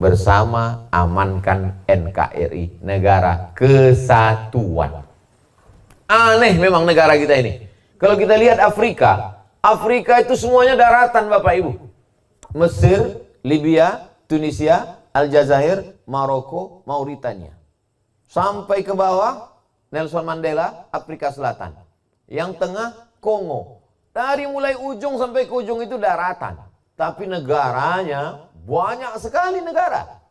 bersama amankan NKRI, negara kesatuan. Aneh memang negara kita ini. Kalau kita lihat Afrika, Afrika itu semuanya daratan Bapak Ibu. Mesir, Libya, Tunisia, Aljazair, Maroko, Mauritania. Sampai ke bawah, Nelson Mandela, Afrika Selatan. Yang tengah, Kongo. Dari mulai ujung sampai ke ujung itu daratan. Tapi negaranya banyak sekali negara.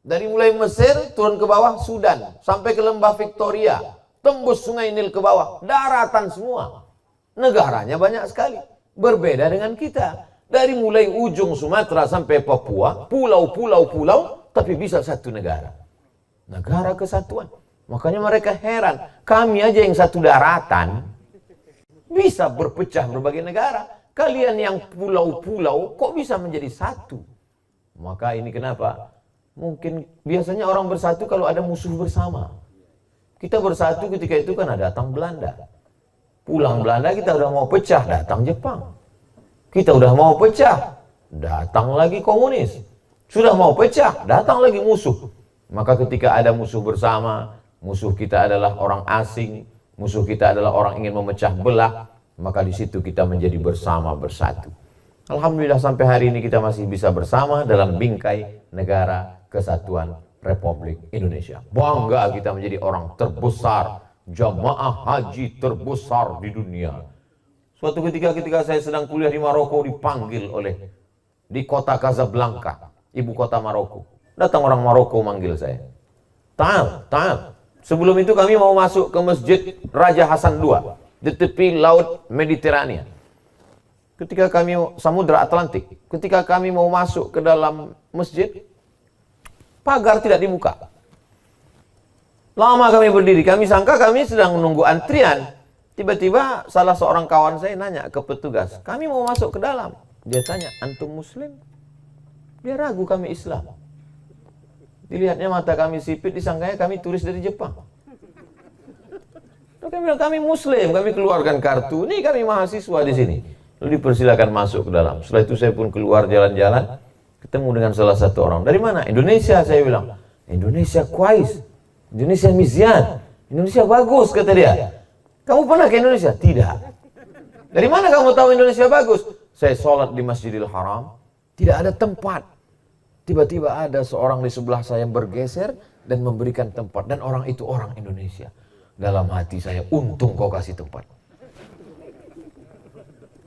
Dari mulai Mesir, turun ke bawah, Sudan. Sampai ke lembah Victoria. Tembus sungai Nil ke bawah. Daratan semua. Negaranya banyak sekali. Berbeda dengan kita. Dari mulai ujung Sumatera sampai Papua, pulau, tapi bisa satu negara. Negara kesatuan. Makanya mereka heran. Kami aja yang satu daratan, bisa berpecah berbagai negara. Kalian yang pulau-pulau, kok bisa menjadi satu? Maka ini kenapa? Mungkin biasanya orang bersatu kalau ada musuh bersama. Kita bersatu ketika itu kan ada datang Belanda. Pulang Belanda kita udah mau pecah, datang Jepang. Kita udah mau pecah, datang lagi komunis. Sudah mau pecah, datang lagi musuh. Maka ketika ada musuh bersama, musuh kita adalah orang asing, musuh kita adalah orang ingin memecah belah, maka di situ kita menjadi bersama bersatu. Alhamdulillah sampai hari ini kita masih bisa bersama dalam bingkai negara kesatuan Republik Indonesia. Bangga kita menjadi orang terbesar, jamaah haji terbesar di dunia. Suatu ketika saya sedang kuliah di Maroko, dipanggil di kota Casablanca, ibu kota Maroko. Datang orang Maroko manggil saya. Ta'al. Sebelum itu kami mau masuk ke Masjid Raja Hasan II di tepi Laut Mediterania. Ketika kami Samudra Atlantik, ketika kami mau masuk ke dalam masjid, pagar tidak dibuka. Lama kami berdiri, kami sangka kami sedang menunggu antrian. Tiba-tiba salah seorang kawan saya nanya ke petugas, kami mau masuk ke dalam. Dia tanya, antum muslim? Dia ragu kami Islam. Dilihatnya mata kami sipit, disangkanya kami turis dari Jepang. Kami bilang, kami muslim, kami keluarkan kartu, nih kami mahasiswa di sini. Lalu dipersilakan masuk ke dalam. Setelah itu saya pun keluar jalan-jalan, ketemu dengan salah satu orang. Dari mana? Indonesia, saya bilang. Indonesia kuais. Indonesia Mizian, Indonesia bagus, kata dia. Kamu pernah ke Indonesia? Tidak. Dari mana kamu tahu Indonesia bagus? Saya sholat di Masjidil Haram, tidak ada tempat. Tiba-tiba ada seorang di sebelah saya bergeser dan memberikan tempat. Dan orang itu orang Indonesia. Dalam hati saya, untung kau kasih tempat.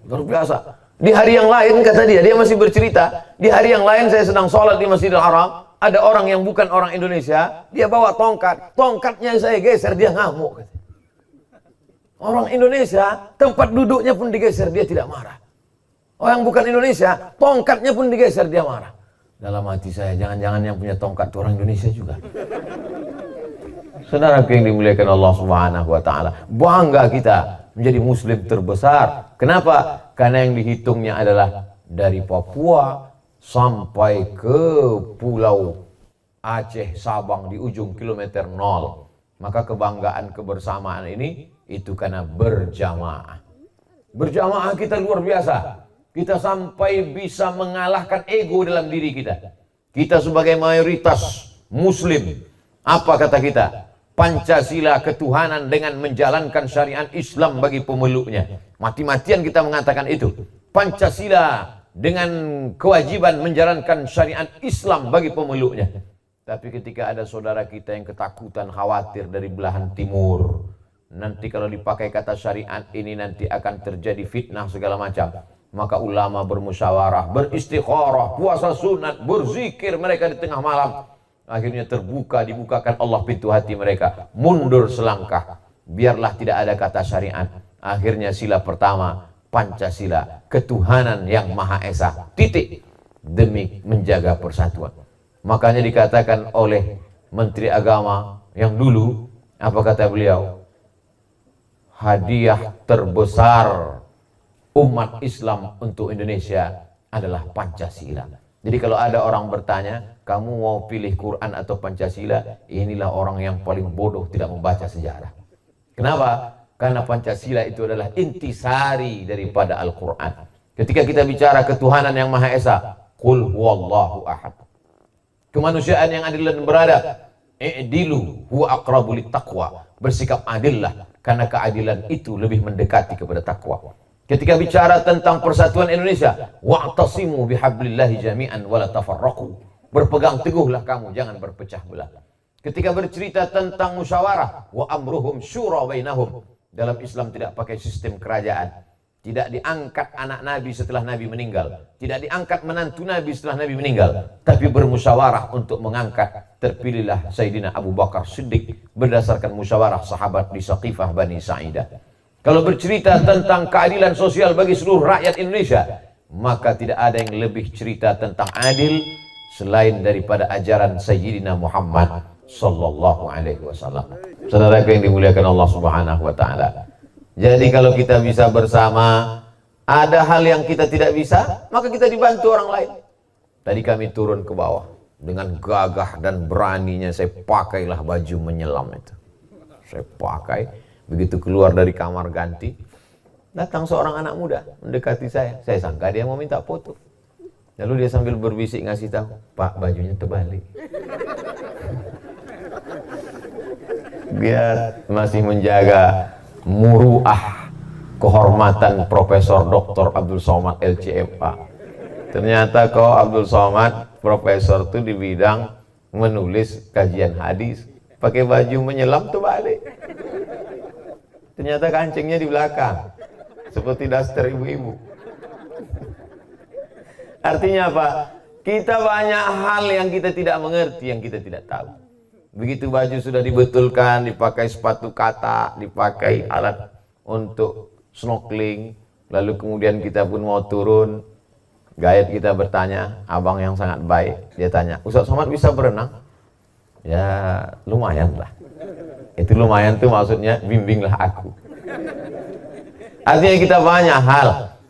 Luar biasa. Di hari yang lain, kata dia masih bercerita, di hari yang lain saya sedang sholat di Masjidil Haram. Ada orang yang bukan orang Indonesia, dia bawa tongkat, tongkatnya saya geser, dia ngamuk. Orang Indonesia, tempat duduknya pun digeser, dia tidak marah. Orang bukan Indonesia, tongkatnya pun digeser, dia marah. Dalam hati saya, jangan-jangan yang punya tongkat itu orang Indonesia juga. Saudaraku yang dimuliakan Allah Subhanahu wa Ta'ala, bangga kita menjadi Muslim terbesar. Kenapa? Karena yang dihitungnya adalah dari Papua sampai ke Pulau Aceh, Sabang di ujung kilometer 0. Maka kebanggaan kebersamaan ini itu karena berjamaah. Berjamaah kita luar biasa. Kita sampai bisa mengalahkan ego dalam diri kita. Kita sebagai mayoritas Muslim, apa kata kita? Pancasila ketuhanan dengan menjalankan syariat Islam bagi pemeluknya. Mati-matian kita mengatakan itu. Pancasila dengan kewajiban menjalankan syariat Islam bagi pemeluknya. Tapi ketika ada saudara kita yang ketakutan, khawatir dari belahan timur, nanti kalau dipakai kata syariat ini nanti akan terjadi fitnah segala macam, maka ulama bermusyawarah, beristikharah, puasa sunat, berzikir mereka di tengah malam. Akhirnya dibukakan Allah pintu hati mereka, mundur selangkah, biarlah tidak ada kata syariat. Akhirnya sila pertama, Pancasila, ketuhanan yang Maha Esa, titik, demi menjaga persatuan. Makanya dikatakan oleh Menteri Agama yang dulu, apa kata beliau? Hadiah terbesar umat Islam untuk Indonesia adalah Pancasila. Jadi kalau ada orang bertanya, kamu mau pilih Quran atau Pancasila? Inilah orang yang paling bodoh, tidak membaca sejarah. Kenapa? Karena Pancasila itu adalah intisari daripada Al-Quran. Ketika kita bicara ketuhanan yang Maha Esa, Qul huwallahu ahad. kemanusiaan yang adil dan beradab. I'dilu huwa aqrabu littaqwa. Bersikap adillah karena keadilan itu lebih mendekati kepada takwa. Ketika bicara tentang persatuan Indonesia, wa'tasimu bihablillahi jami'an wala tafarraqu. Berpegang teguhlah kamu, jangan berpecah belah. Ketika bercerita tentang musyawarah, wa amruhum syura bainahum. Dalam Islam tidak pakai sistem kerajaan. Tidak diangkat anak Nabi setelah Nabi meninggal. Tidak diangkat menantu Nabi setelah Nabi meninggal. Tapi bermusyawarah untuk mengangkat. Terpilihlah Sayyidina Abu Bakar Siddiq berdasarkan musyawarah sahabat di Saqifah Bani Sa'idah. Kalau bercerita tentang keadilan sosial bagi seluruh rakyat Indonesia, maka tidak ada yang lebih cerita tentang adil selain daripada ajaran Sayyidina Muhammad sallallahu alaihi wasallam. Saudaraku yang dimuliakan Allah Subhanahu wa taala. Jadi kalau kita bisa bersama, ada hal yang kita tidak bisa, maka kita dibantu orang lain. Tadi kami turun ke bawah dengan gagah dan beraninya saya pakailah baju menyelam itu. Saya pakai, begitu keluar dari kamar ganti, datang seorang anak muda mendekati saya. Saya sangka dia mau minta foto. Lalu dia sambil berbisik ngasih tahu, "Pak, bajunya terbalik." Dia masih menjaga muruah kehormatan Profesor Dr. Abdul Somad LCMA. Ternyata kok Abdul Somad profesor itu di bidang menulis kajian hadis, pakai baju menyelam terbalik. Ternyata kancingnya di belakang, seperti daster ibu-ibu. Artinya apa? Kita banyak hal yang kita tidak mengerti, yang kita tidak tahu. Begitu baju sudah dibetulkan, dipakai sepatu kata, dipakai alat untuk snorkeling, lalu kemudian kita pun mau turun, guide kita bertanya, abang yang sangat baik, dia tanya, "Ustaz Somad bisa berenang?" Ya lumayan lah. Itu lumayan tuh maksudnya bimbinglah aku. Artinya kita banyak hal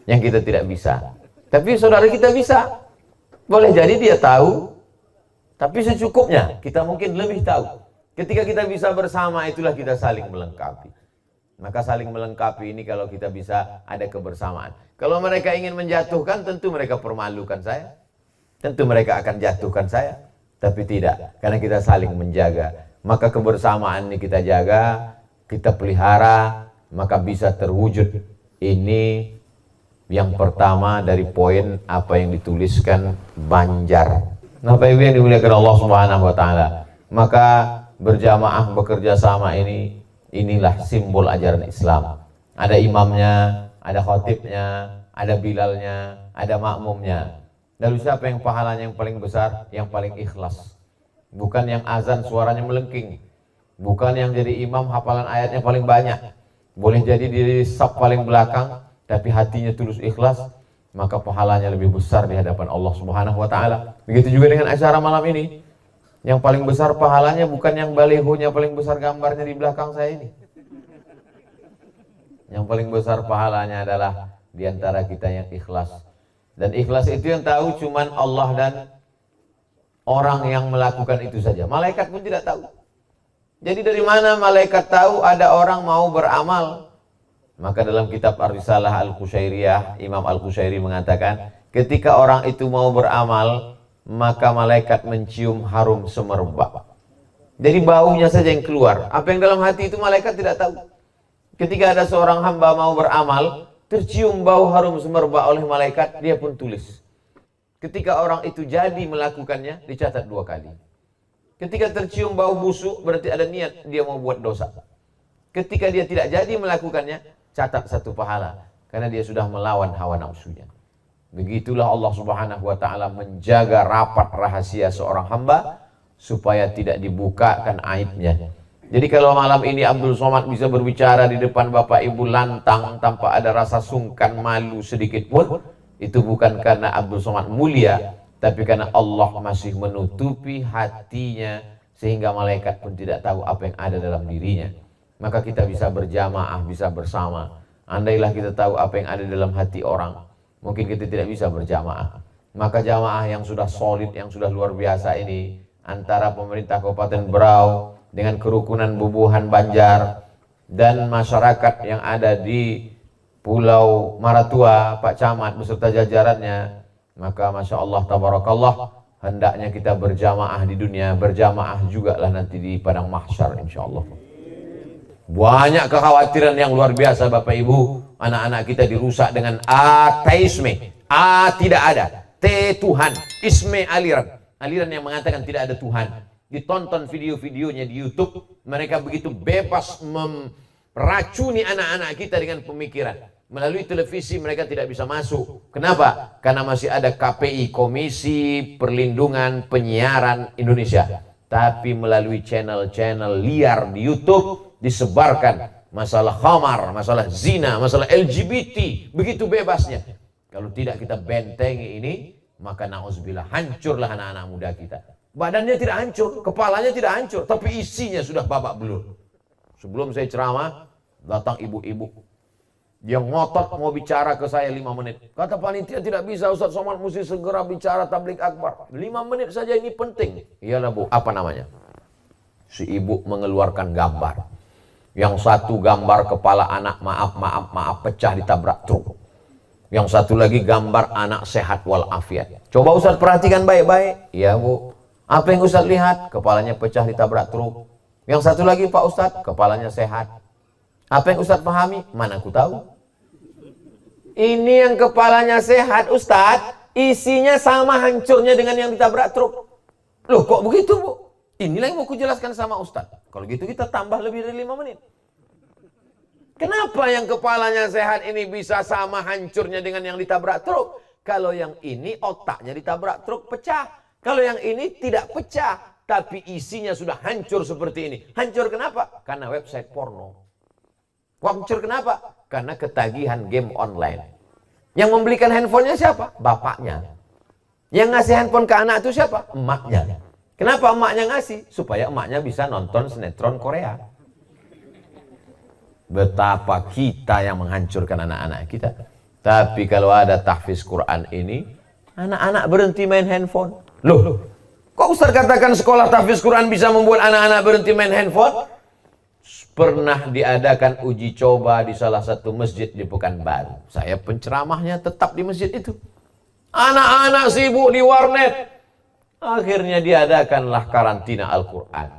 yang kita tidak bisa, tapi saudara kita bisa. Boleh jadi dia tahu, tapi secukupnya, kita mungkin lebih tahu. Ketika kita bisa bersama, itulah kita saling melengkapi. Maka saling melengkapi ini kalau kita bisa ada kebersamaan. Kalau mereka ingin menjatuhkan, tentu mereka permalukan saya. Tentu mereka akan jatuhkan saya. Tapi tidak, karena kita saling menjaga. Maka kebersamaan ini kita jaga, kita pelihara, maka bisa terwujud. Ini yang pertama dari poin apa yang dituliskan Banjar. Nah, Bapak Ibu yang dimuliakan Allah Subhanahu wa taala, maka berjamaah bekerja sama inilah simbol ajaran Islam. Ada imamnya, ada khotibnya, ada bilalnya, ada makmumnya. Lalu siapa yang pahalanya yang paling besar? Yang paling ikhlas. Bukan yang azan suaranya melengking, bukan yang jadi imam hafalan ayatnya paling banyak. Boleh jadi di saf paling belakang, tapi hatinya tulus ikhlas, maka pahalanya lebih besar di hadapan Allah Subhanahu wa taala. Begitu juga dengan acara malam ini. Yang paling besar pahalanya bukan yang balihonya paling besar gambarnya di belakang saya ini. Yang paling besar pahalanya adalah di antara kita yang ikhlas. Dan ikhlas itu yang tahu cuman Allah dan orang yang melakukan itu saja. Malaikat pun tidak tahu. Jadi dari mana malaikat tahu ada orang mau beramal? Maka dalam kitab Ar-Risalah Al-Qushairiyah, Imam Al-Qushairi mengatakan, ketika orang itu mau beramal, maka malaikat mencium harum semerbak. Jadi baunya saja yang keluar. Apa yang dalam hati itu malaikat tidak tahu. Ketika ada seorang hamba mau beramal, tercium bau harum semerbak oleh malaikat, dia pun tulis. Ketika orang itu jadi melakukannya, dicatat 2 kali. Ketika tercium bau busuk, berarti ada niat dia mau buat dosa. Ketika dia tidak jadi melakukannya, catat 1 pahala, karena dia sudah melawan hawa nafsunya. Begitulah Allah Subhanahu wa taala menjaga rapat rahasia seorang hamba supaya tidak dibukakan aibnya. Jadi kalau malam ini Abdul Somad bisa berbicara di depan Bapak Ibu lantang tanpa ada rasa sungkan malu sedikit pun, itu bukan karena Abdul Somad mulia, tapi karena Allah masih menutupi hatinya sehingga malaikat pun tidak tahu apa yang ada dalam dirinya. Maka kita bisa berjamaah, bisa bersama. Andailah kita tahu apa yang ada dalam hati orang, mungkin kita tidak bisa berjamaah. Maka jamaah yang sudah solid, yang sudah luar biasa ini, antara pemerintah Kabupaten Berau dengan kerukunan Bubuhan Banjar dan masyarakat yang ada di Pulau Maratua, Pak Camat beserta jajarannya, maka Masya Allah, Tabarakallah, hendaknya kita berjamaah di dunia, berjamaah juga lah nanti di padang mahsyar insyaallah. Banyak kekhawatiran yang luar biasa Bapak Ibu. Anak-anak kita dirusak dengan ateisme. A tidak ada, T Tuhan, isme aliran. Aliran yang mengatakan tidak ada Tuhan. Ditonton video-videonya di YouTube, mereka begitu bebas meracuni anak-anak kita dengan pemikiran. Melalui televisi mereka tidak bisa masuk. Kenapa? Karena masih ada KPI, Komisi Perlindungan Penyiaran Indonesia. Tapi melalui channel-channel liar di YouTube disebarkan masalah khamar, masalah zina, masalah LGBT, begitu bebasnya. Kalau tidak kita bentengi ini, maka na'udzubillah, hancurlah anak-anak muda kita. Badannya tidak hancur, kepalanya tidak hancur, tapi isinya sudah babak belur. Sebelum saya ceramah, datang ibu-ibu yang ngotot mau bicara ke saya 5 menit. Kata panitia tidak bisa, Ustaz Somad mesti segera bicara tablik akbar. 5 menit saja, ini penting. Iyalah Bu, apa namanya? Si ibu mengeluarkan gambar. Yang satu gambar kepala anak, maaf, pecah ditabrak truk. Yang satu lagi gambar anak sehat walafiat. Coba Ustaz perhatikan baik-baik. Iya Bu. Apa yang Ustaz lihat? Kepalanya pecah ditabrak truk. Yang satu lagi Pak Ustaz, kepalanya sehat. Apa yang Ustaz pahami? Mana aku tahu. Ini yang kepalanya sehat Ustaz, isinya sama hancurnya dengan yang ditabrak truk. Loh kok begitu Bu? Inilah yang mau kujelaskan sama Ustaz. Kalau gitu kita tambah lebih dari 5 menit. Kenapa yang kepalanya sehat ini bisa sama hancurnya dengan yang ditabrak truk? Kalau yang ini otaknya ditabrak truk pecah. Kalau yang ini tidak pecah, tapi isinya sudah hancur seperti ini. Hancur kenapa? Karena website porno. Hancur kenapa? Karena ketagihan game online. Yang membelikan handphonenya siapa? Bapaknya. Yang ngasih handphone ke anak itu siapa? Emaknya. Kenapa emaknya ngasih? Supaya emaknya bisa nonton sinetron Korea. Betapa kita yang menghancurkan anak-anak kita. Tapi kalau ada tahfiz Quran ini, anak-anak berhenti main handphone. Loh, kok Ustaz katakan sekolah tahfiz Quran bisa membuat anak-anak berhenti main handphone? Pernah diadakan uji coba di salah satu masjid di Pekanbaru. Saya penceramahnya tetap di masjid itu. Anak-anak sibuk di warnet. Akhirnya diadakanlah karantina Al-Quran.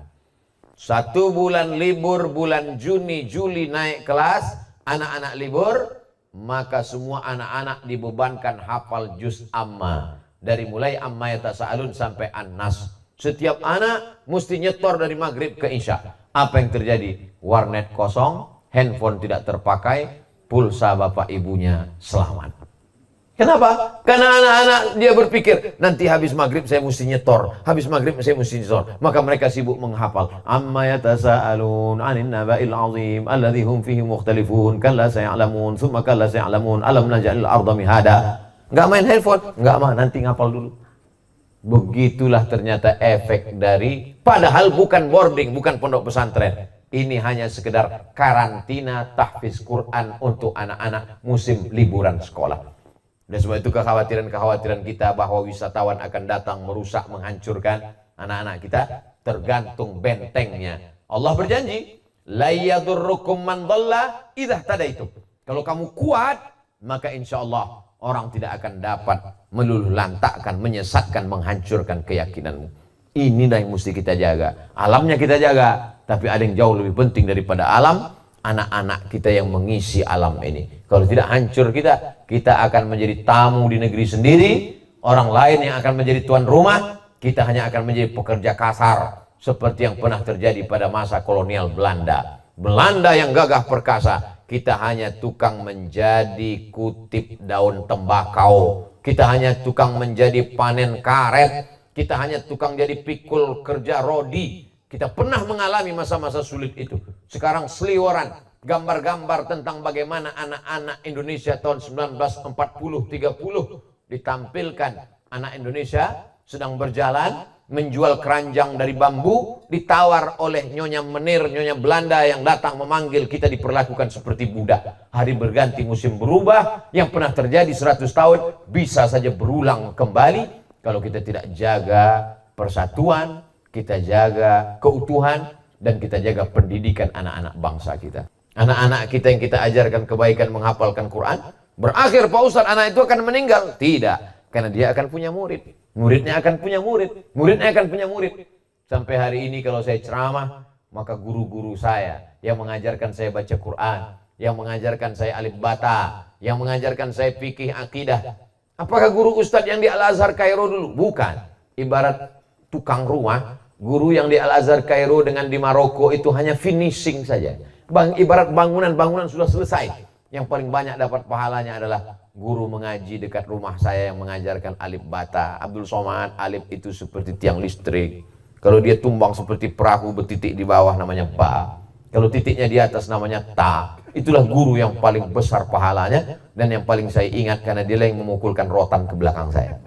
1 bulan libur, bulan Juni, Juli naik kelas, anak-anak libur, maka semua anak-anak dibebankan hafal juz amma. Dari mulai amma yatasaalun sampai an-nas. Setiap anak mesti nyetor dari maghrib ke isya. Apa yang terjadi? Warnet kosong, handphone tidak terpakai, pulsa bapak ibunya selamat. Kenapa? Karena anak-anak dia berpikir, nanti habis maghrib saya mesti nyetor, habis maghrib saya mesti nyetor. Maka mereka sibuk menghafal. Amma yatasaalun 'anil naba'il 'azim alladzi hum fihi mukhtalifun kalla saya'lamun tsumma kalla saya'lamun alam naj'alil arda mihada. Enggak main handphone, enggak mah, nanti ngapal dulu. Begitulah ternyata efek dari, padahal bukan boarding, bukan pondok pesantren. Ini hanya sekedar karantina tahfiz Quran untuk anak-anak musim liburan sekolah. Dan sebab itu kekhawatiran-kekhawatiran kita bahwa wisatawan akan datang merusak, menghancurkan anak-anak kita, tergantung bentengnya. Allah berjanji, la yadurrukum man dhalla idza tadaitum. Kalau kamu kuat, maka insya Allah orang tidak akan dapat meluluh lantakkan, menyesatkan, menghancurkan keyakinanmu. Inilah yang mesti kita jaga. Alamnya kita jaga, tapi ada yang jauh lebih penting daripada alam, anak-anak kita yang mengisi alam ini. Kalau tidak hancur kita akan menjadi tamu di negeri sendiri, orang lain yang akan menjadi tuan rumah, kita hanya akan menjadi pekerja kasar, seperti yang pernah terjadi pada masa kolonial Belanda. Belanda yang gagah perkasa, kita hanya tukang menjadi kutip daun tembakau, kita hanya tukang menjadi panen karet, kita hanya tukang jadi pikul kerja rodi. Kita pernah mengalami masa-masa sulit itu. Sekarang seliweran gambar-gambar tentang bagaimana anak-anak Indonesia tahun 1940-30 ditampilkan. Anak Indonesia sedang berjalan menjual keranjang dari bambu, ditawar oleh Nyonya Menir, Nyonya Belanda yang datang memanggil, kita diperlakukan seperti budak. Hari berganti musim berubah, yang pernah terjadi 100 tahun bisa saja berulang kembali kalau kita tidak jaga persatuan, kita jaga keutuhan, dan kita jaga pendidikan anak-anak bangsa kita. Anak-anak kita yang kita ajarkan kebaikan, menghafalkan Quran, berakhir Pak Ustadz anak itu akan meninggal. Tidak, karena dia akan punya murid. muridnya akan punya murid, muridnya akan punya murid. Sampai hari ini kalau saya ceramah, maka guru-guru saya yang mengajarkan saya baca Quran, yang mengajarkan saya alif bata, yang mengajarkan saya fikih akidah, apakah guru ustadz yang di Al-Azhar Kairo dulu? Bukan. Ibarat tukang rumah, guru yang di Al-Azhar Kairo dengan di Maroko itu hanya finishing saja. Ibarat bangunan sudah selesai. Yang paling banyak dapat pahalanya adalah guru mengaji dekat rumah saya yang mengajarkan alif bata. Abdul Somad, alif itu seperti tiang listrik. Kalau dia tumbang seperti perahu bertitik di bawah namanya ba. Kalau titiknya di atas namanya ta. Itulah guru yang paling besar pahalanya dan yang paling saya ingat karena dia yang memukulkan rotan ke belakang saya.